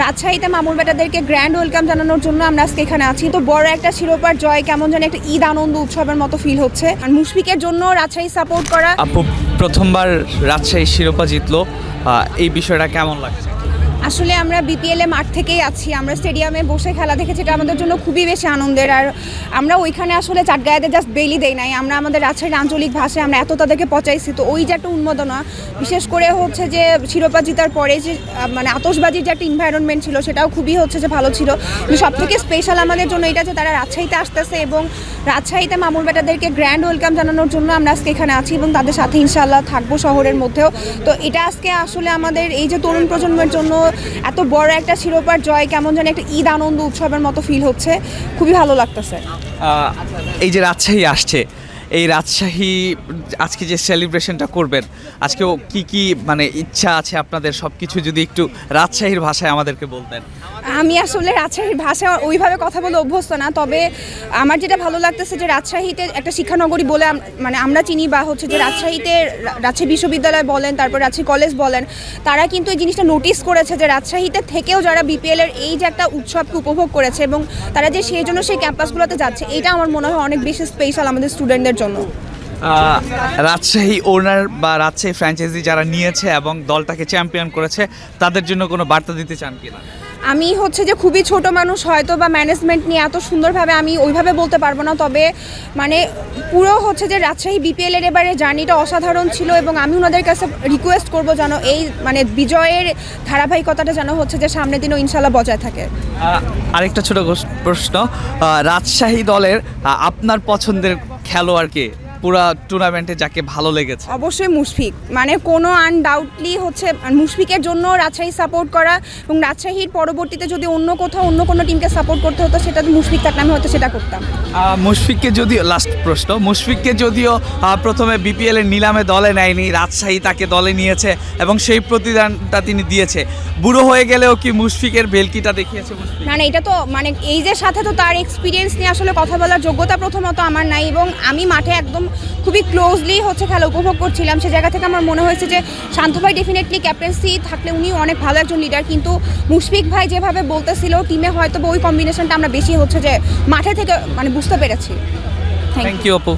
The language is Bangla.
রাজশাহীতে মামুর বেটাদেরকে গ্র্যান্ড ওয়েলকাম জানানোর জন্য আমরা আজকে এখানে আছি। তো বড় একটা শিরোপার জয় কেমন যেন একটা ঈদ আনন্দ উৎসবের মতো ফিল হচ্ছে। আর মুশফিকের জন্য রাজশাহী সাপোর্ট করা। আপু প্রথমবার রাজশাহী শিরোপা জিতলো, এই বিষয়টা কেমন লাগছে? আসলে আমরা বিপিএল এ মাঠ থেকেই আছি, আমরা স্টেডিয়ামে বসে খেলা দেখেছি, এটা আমাদের জন্য খুবই বেশি আনন্দের। আর আমরা ওইখানে আসলে চাটগাঁয়াতে জাস্ট বেলি দেই নাই, আমরা আমাদের রাজশাহীর আঞ্চলিক ভাষায় আমরা এত তাদেরকে পচাইছি। তো ওই যে একটা উন্মাদনা, বিশেষ করে হচ্ছে যে শিরোপা জেতার পরে যে মানে আতশবাজির যে একটা এনভায়রনমেন্ট ছিল সেটাও খুবই হচ্ছে যে ভালো ছিল। কিন্তু সব থেকে স্পেশাল আমাদের জন্য এটা যে তারা রাজশাহীতে আসতেছে এবং রাজশাহীতে মামুর বেটাদেরকে গ্র্যান্ড ওয়েলকাম জানানোর জন্য আমরা আজকে এখানে আছি এবং তাদের সাথে ইনশাআল্লাহ থাকবো শহরের মধ্যেও। তো এটা আজকে আসলে আমাদের এই যে তরুণ প্রজন্মের জন্য এত বড় একটা শিরোপার জয় কেমন যেন একটা ঈদ আনন্দ উৎসবের মতো ফিল হচ্ছে, খুবই ভালো লাগতেছে। এই যে রাজশাহী আসছে, এই রাজশাহী আজকে যে সেলিব্রেশনটা করবেন, আজকেও কি মানে ইচ্ছা আছে আপনাদের, সব কিছু যদি একটু রাজশাহীর ভাষায় আমাদেরকে বলতেন। আমি আসলে রাজশাহীর ভাষা ওইভাবে কথা বলে অভ্যস্ত না, তবে আমার যেটা ভালো লাগতেছে যে রাজশাহীতে একটা শিক্ষানগরী বলে মানে আমরা চিনি, বা হচ্ছে যে রাজশাহীতে রাজশাহী বিশ্ববিদ্যালয় বলেন, তারপর রাজশাহী কলেজ বলেন, তারা কিন্তু এই জিনিসটা নোটিস করেছে যে রাজশাহীতে থেকেও যারা বিপিএলের এই যে একটা উৎসবকে উপভোগ করেছে এবং তারা যে সেই জন্য সেই ক্যাম্পাসগুলোতে যাচ্ছে, এটা আমার মনে হয় অনেক বেশি স্পেশাল আমাদের স্টুডেন্টদের জন্য। রাজশাহী ওনার বা রাজশাহী ফ্র্যাঞ্চাইজি যারা নিয়েছে এবং দলটাকে চ্যাম্পিয়ন করেছে, তাদের জন্য কোনো বার্তা দিতে চান কিনা? আমি হচ্ছে যে খুবই ছোট মানুষ, হয়তো বা ম্যানেজমেন্ট নিয়ে এত সুন্দরভাবে আমি ওইভাবে বলতে পারবো না, তবে মানে পুরো হচ্ছে যে রাজশাহী বিপিএলের এবারে জার্নিটা অসাধারণ ছিল এবং আমি ওনাদের কাছে রিকোয়েস্ট করবো যেন এই মানে বিজয়ের ধারাবাহিকতাটা যেন হচ্ছে যে সামনের দিনও ইনশাল্লাহ বজায় থাকে। আরেকটা ছোট প্রশ্ন, রাজশাহী দলের আপনার পছন্দের খেলোয়াড়কে পুরা টুর্নামেন্টে যাকে ভালো লেগেছে? অবশ্যই মুশফিক, মানে কোনো আনডাউটলি হচ্ছে মুশফিকের জন্য রাজশাহী সাপোর্ট করা, এবং রাজশাহীর পরবর্তীতে যদি অন্য কোথাও অন্য কোনো টিমকে সাপোর্ট করতে হতো সেটা মুশফিক থাকলে আমি হয়তো সেটা করতাম। মুশফিককে যদিও, লাস্ট প্রশ্ন, মুশফিককে যদিও প্রথমে বিপিএল এর নিলামে দলে নেয়নি, রাজশাহী তাকে দলে নিয়েছে এবং সেই প্রতিদানটা তিনি দিয়েছে। বুড়ো হয়ে গেলেও কি মুশফিকের ভেলকিটা দেখিয়েছে? না না, এটা তো মানে এইজের সাথে তো তার এক্সপিরিয়েন্স নিয়ে আসলে কথা বলার যোগ্যতা প্রথমত আমার নাই, এবং আমি মাঠে একদম খুবই ক্লোজলি হচ্ছে খেলা উপভোগ করছিলাম। সে জায়গা থেকে আমার মনে হয়েছে যে শান্ত ভাই ডেফিনেটলি ক্যাপ্টেন্সি থাকলে উনি অনেক ভালো একজন লিডার, কিন্তু মুশফিক ভাই যেভাবে বলতেছিল টিমে হয়তো ওই কম্বিনেশনটা আমরা বেশি হচ্ছে যে মাঠে থেকে মানে বুঝতে পেরেছি। থ্যাংক ইউ আপু।